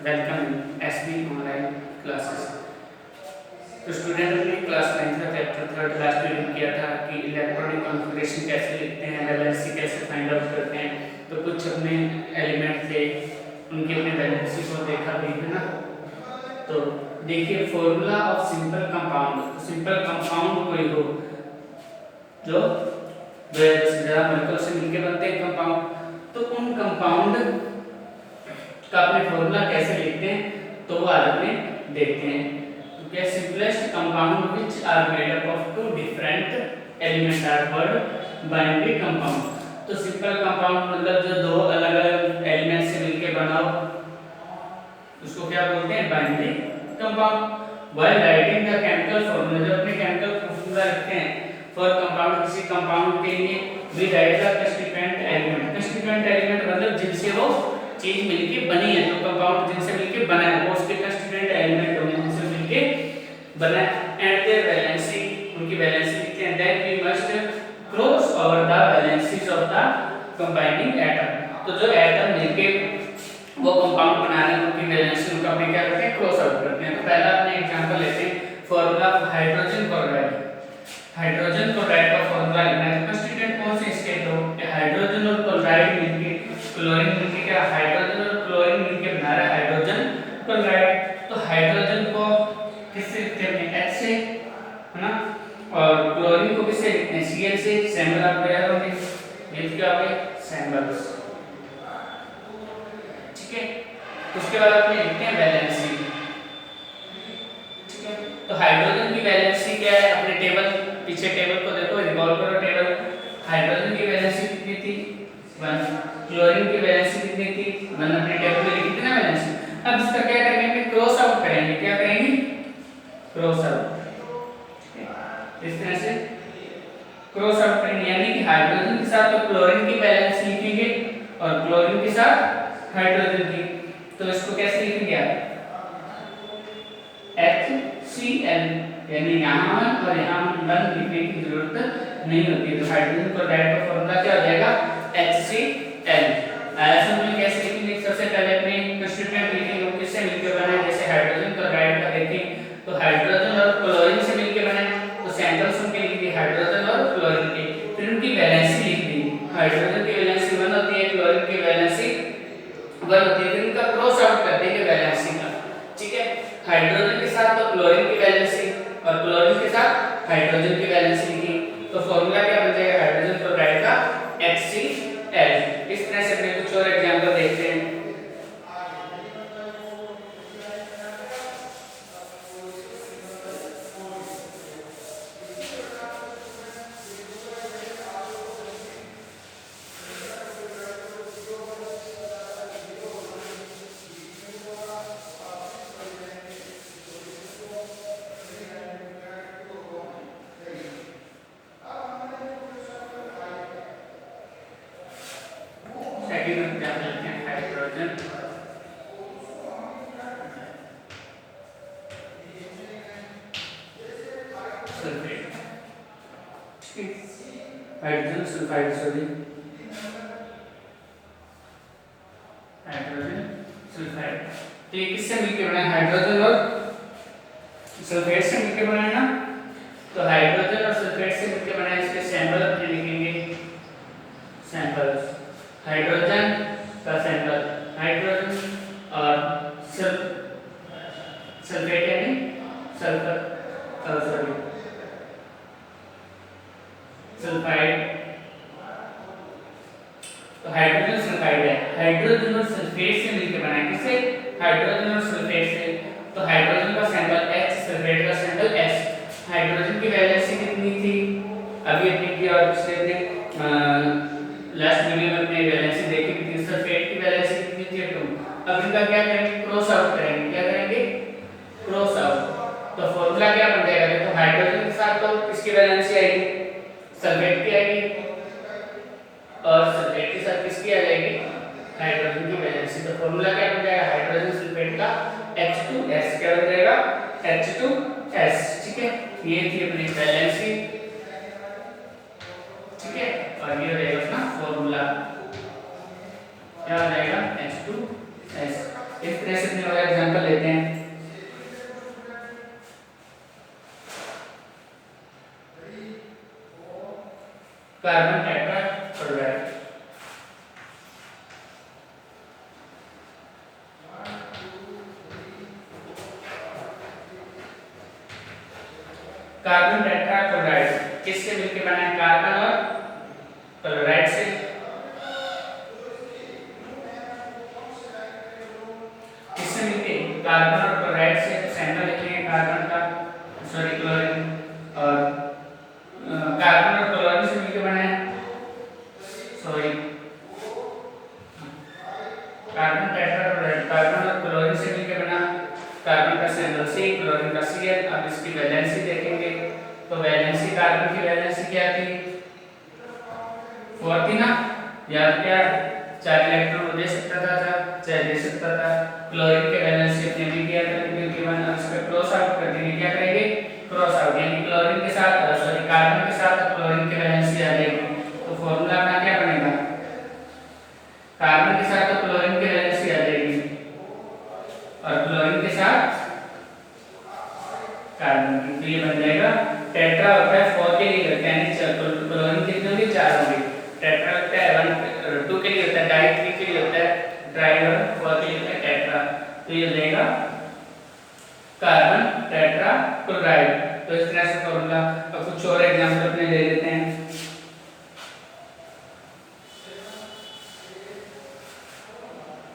Welcome SB online classes. तो student अपनी class 9 का चैप्टर 3 लास्ट वीडियो किया था कि इलेक्ट्रॉनिक कॉन्फ़िगरेशन कैसे लिखते हैं, वैलेंसी कैसे फाइंड आउट करते हैं। तो कुछ अपने एलिमेंट थे, उनकी अपनी वैलेंसी को देखा भी है ना। तो देखिए formula of simple compound. Simple compound कोई हो जो ज़रा मॉलिक्यूल से मिलकर बनते हैं कंपाउंड, तो उन कंपाउंड का अपने फॉर्मूला कैसे लिखते हैं तो वो आज अपने देखते हैं। तो क्या simplest compound which are made up of two different element are called binary compound. तो सिंपल कंपाउंड मतलब जो दो अलग अलग एलिमेंट से मिलकर बना हो उसको क्या बोलते हैं, binary compound. While writing the chemical formula, जब अपने केमिकल फॉर्मूला लिखते हैं फॉर कंपाउंड, किसी कंपाउंड के लिए we write the constituent element. Constituent element मतलब जिनसे वो चीज मिलके बनी है, जो कंपाउंड जिनसे मिलके बना है वो उसके कंस्टिट्यूएंट एलिमेंट होंगे जिनसे मिलके बना है। एंड देयर वैलेंसी, उनकी वैलेंसी लिखते हैं। That we must cross over the valencies of the combining atom. तो जो एटम मिलके वो कंपाउंड बना रहे हैं उनकी वैलेंसी उनका अपने क्या करते हैं, क्रॉस आउट करते हैं। तो पहला अपने एग्जांपल लेते हैं formula of hydrogen chloride. Hydrogen chloride का फॉर्मूला लिखना है। कंस्टिट्यूएंट कौन से इसके, तो हाइड्रोजन और क्लोराइड मिलके, क्लोरीन मिलके क्या, हाइड्रोजन और क्लोरीन मिलके बना रहा है हाइड्रोजन क्लोराइड। तो हाइड्रोजन को किससे लिखते हैं, H से, है ना, और क्लोरीन को किससे लिखते हैं, Cl से। सैंपल आप तैयार होंगे, ये क्या हो गए सैंपल्स, ठीक है। उसके बाद अपने लिखते हैं वैलेंसी, ठीक है। तो हाइड्रोजन की वैलेंसी क्या है, अपने टेबल, पीछे टेबल को देखो, रिकॉल करो टेबल। हाइड्रोजन की वैलेंसी कितनी थी, 1। क्लोरीन की वैलेंसी कितनी थी, 1। अपने टेबल में लिखी थी ना वैलेंसी। अब इसका क्या करेंगे, क्रॉस आउट करेंगे। क्या करेंगे, क्रॉस आउट, इस तरह से क्रॉस आउट करेंगे। यानी कि हाइड्रोजन के साथ तो क्लोरीन की वैलेंसी लिखेंगे और क्लोरीन के साथ हाइड्रोजन की। तो इसको कैसे लिखेंगे आप, HCl, यानी यहाँ 1 और यहाँ 1 लिखने की जरूरत नहीं होती। तो हाइड्रोजन क्लोराइड का फॉर्मूला क्या हो जाएगा, HCl। ऐसे में कैसे लिखेंगे, सबसे पहले अपने कंस्टिट्यूएंट लिखेंगे, वो किससे मिलकर बना है। जैसे हाइड्रोजन क्लोराइड का देखें तो हाइड्रोजन और क्लोरीन से मिलकर बना है, तो सैंपल्स उनके लिख दिए हाइड्रोजन और क्लोरीन के। फिर उनकी वैलेंसी लिख दी, हाइड्रोजन की वैलेंसी 1 होती है, क्लोरीन की वैलेंसी 1 होती है। फिर उनका क्रॉस आउट कर देंगे वैलेंसी का, ठीक है। हाइड्रोजन के साथ तो क्लोरीन की वैलेंसी और क्लोरीन के साथ हाइड्रोजन की वैलेंसी लिखी। तो फॉर्मूला क्या बन जाएगा, हाइड्रोजन क्लोराइड का HCl। इस तरह से अपने कुछ और एग्जांपल देखते हैं। सेकंड एग्जांपल लेते हैं, hydrogen sulphate, hydrogen sulphide, sorry hydrogen sulphide. तो ये किससे मिलकर बना है, हाइड्रोजन और सल्फेट से मिलकर बना है ना। तो हाइड्रोजन और सल्फेट से मिलकर बना है, इसके सैंपल अपने लिखेंगे, सैंपल्स। हाइड्रोजन का सैंपल, हाइड्रोजन और सल्फेट यानी सल्फर, सॉरी सल्फाइड। तो हाइड्रोजन सल्फाइड है, हाइड्रोजन और सल्फेट से मिलकर बना है, किससे, हाइड्रोजन और सल्फेट से। तो हाइड्रोजन का सैंपल H, सल्फेट का सैंपल S। हाइड्रोजन की वैलेंसी कितनी थी, अभी अपने की और पिछले दिन लास्ट वीडियो में अपने वैलेंसी देखी थी, सल्फेट की वैलेंसी कितनी थी, 2। अब इनका क्या करेंगे, क्रॉस आउट करेंगे। क्या करेंगे, क्रॉस आउट। तो फॉर्मूला क्या बन जाएगा, देखो हाइड्रोजन के साथ तो किसकी वैलेंसी आएगी, सल्फेट की आएगी, और सल्फेट के साथ किसकी आ जाएगी, हाइड्रोजन की वैलेंसी। तो फॉर्मूला क्या बन जाएगा, हाइड्रोजन सल्फेट का H2S। क्या बन जाएगा, H2S, ठीक है। ये थी अपनी वैलेंसी, ठीक है, और ये हो जाएगा अपना फॉर्मूला, क्या हो जाएगा H2S। इस तरह से अपने और एग्जांपल लेते हैं। कार्बन टेट्राक्लोराइड, कार्बन टेट्राक्लोराइड किससे मिलकर बना है? कार्बन और क्लोराइड से। किससे मिलके? कार्बन और क्लोराइड से। सैंपल लिखेंगे कार्बन का, सॉरी क्लोरीन, और कार्बन और क्लोरीन से मिलकर बना है, सॉरी कार्बन टेट्राक्लोराइड कार्बन और क्लोरीन से मिलकर बना। कार्बन का सैंपल C, क्लोरीन का Cl। अब इसकी वैलेंसी देखेंगे तो वैलेंसी, कार्बन की वैलेंसी क्या थी? 4 थी ना, याद क्या? 4 इलेक्ट्रॉन दे सकता था, चाहे दे सकता था। क्लोरीन के वैलेंसी अपने भी किया करेंगे गिवन, अब इसका क्रॉस आउट कर देंगे, क्या करेंगे? क्रॉस आउट, यानी क्लोरीन के साथ, सॉरी कार्बन के साथ क्लोरीन की वैलेंसी आ जाएगी, तो फार्मूला अपना क्या बनेगा? कार्बन के साथ तो क्लोरीन की वैलेंसी आ जाएगी और क्लोरीन के साथ कार्बन की, तो ये बन जाएगा टेट्रा। होता है 4 के लिए लगता है, क्लोरीन कितने होंगे? 4 होंगे। टेट्रा लगता है 1 2 के लिए होता है, डाई 3 के लिए होता है, ट्राई और 4 के लिए होता है टेट्रा। तो ये हो जाएगा कार्बन टेट्राक्लोराइड। तो इस तरह से फॉर्मूला। अब कुछ और एग्जांपल अपने ले लेते हैं।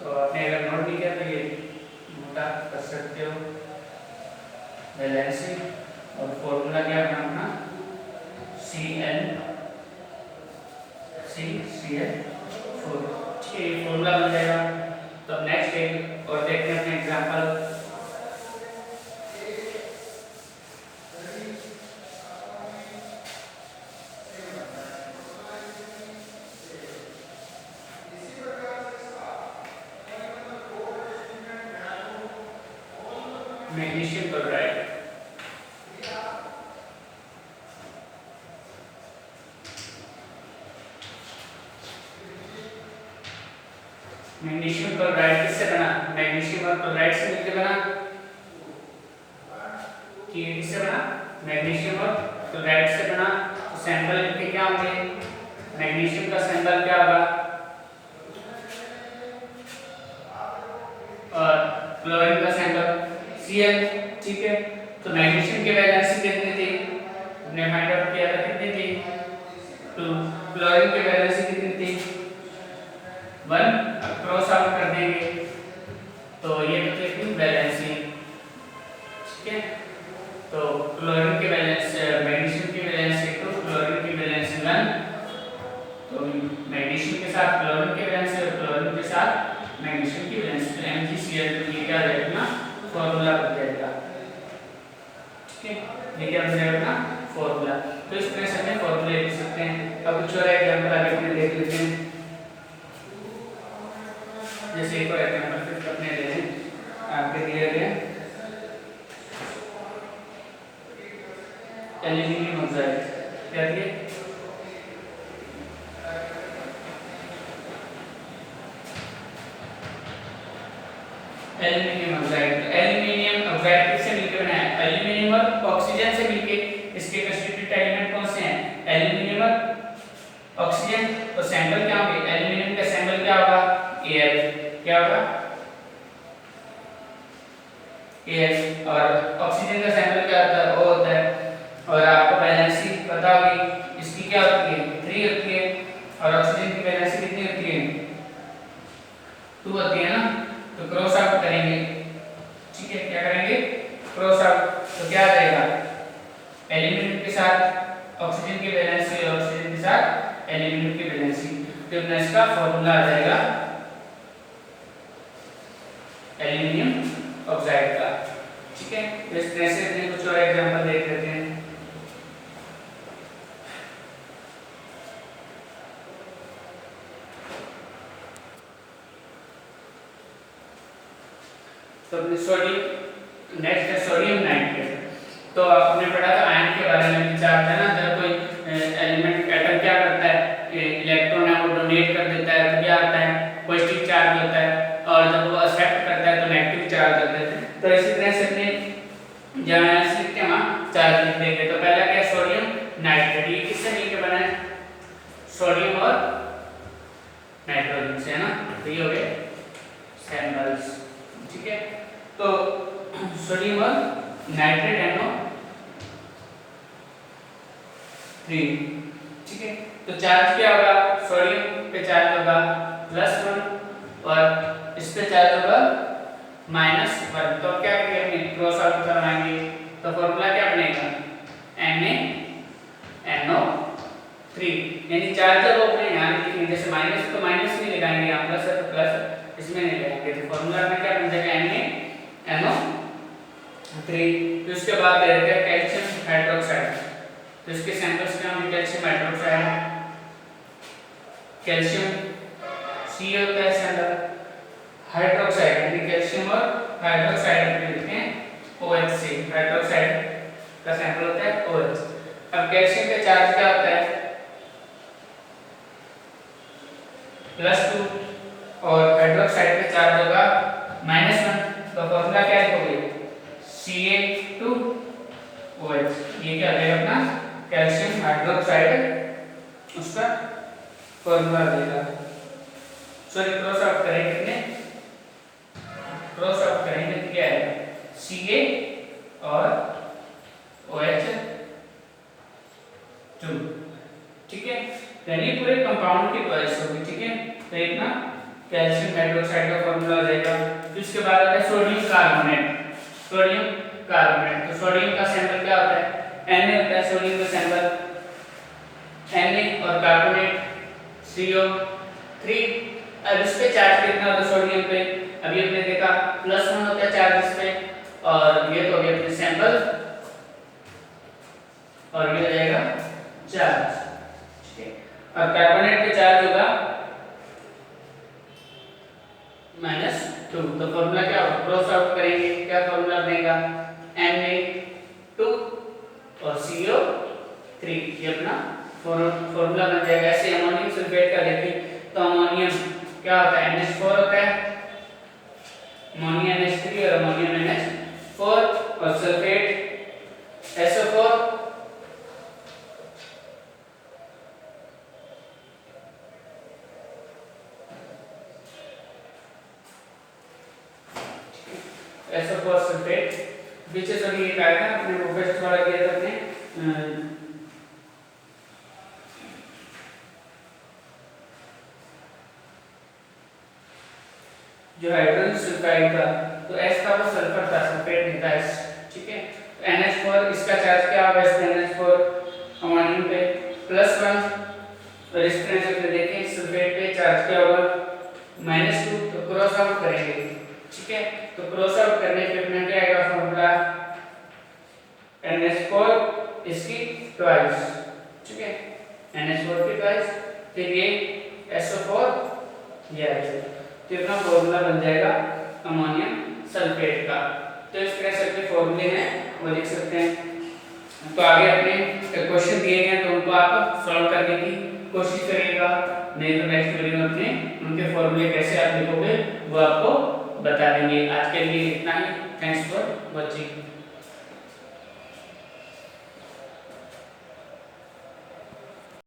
तो आपने अगर नोट नहीं किया तो ये नोट आप कर सकते हो। वैलेंसी और फॉर्मूला क्या है अपना? CnCCl4। ठीक है, ये फॉर्मूला बन जाएगा। तो अब नेक्स्ट एक और देखते हैं अपने example. Magnesium chloride, magnesium chloride किससे बना? मैग्नीशियम और क्लोराइड से मिलकर बना। कि किससे बना? मैग्नीशियम और क्लोराइड से बना। तो सैंपल इनके क्या होंगे? मैग्नीशियम का सैंपल क्या होगा और क्लोरीन का सैंपल Cl। ठीक है, तो मैग्नीशियम की वैलेंसी कितनी थी? हमने फाइंड आउट किया था, कितनी थी? 2। क्लोरीन की वैलेंसी कितनी थी? 1। क्रॉस आउट कर देंगे तो ये बचेगी वैलेंसी। ठीक है, तो क्लोरीन की वैलेंसी, मैग्नीशियम की वैलेंसी 2, क्लोरीन की वैलेंसी 1। तो मैग्नीशियम के साथ क्लोरीन की वैलेंसी और क्लोरीन के साथ मैग्नीशियम की वैलेंसी, तो MgCl2 ये क्या आ जाएगा? फॉर्मूला बन जाएगा। ठीक है, ये क्या बन जाएगा अपना? फॉर्मूला। तो इस तरह से हम फॉर्मूले लिख सकते हैं। अब कुछ और एग्जांपल आगे अपने देख लेते हैं। जैसे एक और एग्जांपल फिर अपने ले लें, आपके दिए गए एल्यूमिनियम ऑक्साइड, क्या दिए? Aluminium oxide. एल्यूमिनियम ऑक्साइड किससे मिलकर बना है? एल्यूमिनियम और ऑक्सीजन से मिलकर। इसके कंस्टिट्यूएंट एलिमेंट कौन से हैं? एल्यूमिनियम और ऑक्सीजन। तो सैंपल क्या होंगे? एल्यूमिनियम का सैंपल क्या होगा? Al। क्या होगा? Al। और ऑक्सीजन का सैंपल क्या होता है? O होता है। और आपको वैलेंसी पता होगी, इसकी क्या होती है? 3 होती है और ऑक्सीजन की वैलेंसी कितनी होती है? 2 होती है ना। तो क्रॉस आउट करेंगे। ठीक है, क्या करेंगे? Cross out. तो क्या आ जाएगा? एल्यूमिनियम के साथ ऑक्सीजन की वैलेंसी और ऑक्सीजन के साथ एल्यूमिनियम की वैलेंसी, तो इसका फॉर्मूला आ जाएगा एल्यूमिनियम ऑक्साइड का। ठीक है, तो इस तरह से अपने कुछ और एग्जांपल देख लेते हैं। तो सोडियम, नेक्स्ट है सोडियम नाइट्रेट। तो आपने पढ़ा था आयन के बारे में, विचार था ना, जब कोई एलिमेंट एटम क्या करता है, इलेक्ट्रॉन है वो डोनेट कर देता है तो क्या आता है? पॉजिटिव चार्ज होता है, और जब वो एक्सेप्ट करता है चार्ज होते हैं। तो इसी तरह से अपने जहाँ लिखते हैं वहाँ चार्ज लिख देंगे। तो पहला क्या है, सोडियम नाइट्रेट, ये किससे मिलकर बना है, सोडियम और नाइट्रोजन से, है ना। तो ये हो गए सैंपल्स, ठीक है। तो सोडियम और नाइट्रेट NO3, ठीक है। तो चार्ज क्या होगा, सोडियम पे चार्ज होगा +1 और इस पे चार्ज होगा -1। तो क्या करेंगे, क्रॉस आउट करवाएंगे। तो फॉर्मूला क्या बनेगा, NaNO3, यानी चार्ज जब अपने यहाँ लिखेंगे, जैसे माइनस तो माइनस नहीं लगाएंगे, यहाँ प्लस है तो प्लस इसमें नहीं लगाएंगे। तो फॉर्मूला में क्या बन जाएगा, NaNO3। तो उसके बाद दे रखा है कैल्शियम हाइड्रोक्साइड। तो इसके सैंपल्स क्या होंगे, कैल्शियम हाइड्रोक्साइड, कैल्शियम C होता है सैंपल, हाइड्रोक्साइड यानी कैल्शियम और हाइड्रोक्साइड में लिखते हैं OH से, हाइड्रोक्साइड का सैंपल होता है OH। अब कैल्शियम का चार्ज क्या होता है, +2 और हाइड्रोक्साइड का चार्ज होगा -1। तो फॉर्मूला क्या लिखोगे, Ca2OH। ये क्या है अपना कैल्शियम हाइड्रोक्साइड, उसका फॉर्मूला देगा। सॉरी क्रॉस आउट करेंगे, कितने क्रॉस आउट करेंगे तो क्या है, Ca और OH2, ठीक है। यानी पूरे कंपाउंड की चॉइस होगी, ठीक है। तो एक ना कैल्शियम हाइड्रोक्साइड का फॉर्मूला हो जाएगा। फिर उसके बाद आता है सोडियम कार्बोनेट, सोडियम कार्बोनेट। तो सोडियम का सैंपल क्या होता है, Na होता है सोडियम का सैंपल, Na और कार्बोनेट CO3। अब इस पे चार्ज कितना होता है सोडियम पे, अभी हमने देखा +1 होता है चार्ज इस पे, और ये तो अभी अपने सैंपल, और ये हो जाएगा चार्ज, ठीक है। और कार्बोनेट पे चार्ज होगा -2। तो फॉर्मूला क्या होगा, क्रॉस आउट करेंगे, क्या फॉर्मूला बनेगा, Na2 और CO3, ये अपना फॉर्मूला बन जाएगा। ऐसे अमोनियम सल्फेट का देखें तो अमोनियम क्या होता है, NH4 होता है, अमोनियम NH3 और अमोनियम NH4, और सल्फेट SO4, SO4 सल्फेट। पीछे से ये कहा था अपने प्रोफेसर वाला किया था अपने जो हाइड्रोजन सल्फाइड था, तो S का वो सल्फर था, सल्फेट नहीं था S, ठीक है। तो NH4 इसका चार्ज क्या होगा, इस NH4 अमोनियम पे +1, और इस तरह से देखें सल्फेट पे चार्ज क्या होगा -2। तो क्रॉस आउट करेंगे, ठीक है। तो क्रॉस आउट करने पे अपना क्या आएगा फॉर्मूला, NH4 इसकी ट्वाइस, ठीक है, NH4 की ट्वाइस, फिर ये SO4 ये आएगा। तो अपना फॉर्मूला बन जाएगा अमोनियम सल्फेट का। तो इस तरह से अपने फॉर्मूले हैं वो लिख सकते हैं। तो आगे अपने क्वेश्चन दिए गए हैं तो उनको आप सॉल्व करने की कोशिश करिएगा, नहीं तो नेक्स्ट वीडियो में अपने उनके फॉर्मूले कैसे आप लिखोगे वो आपको बता देंगे। आज के लिए इतना ही, थैंक्स फॉर वॉचिंग।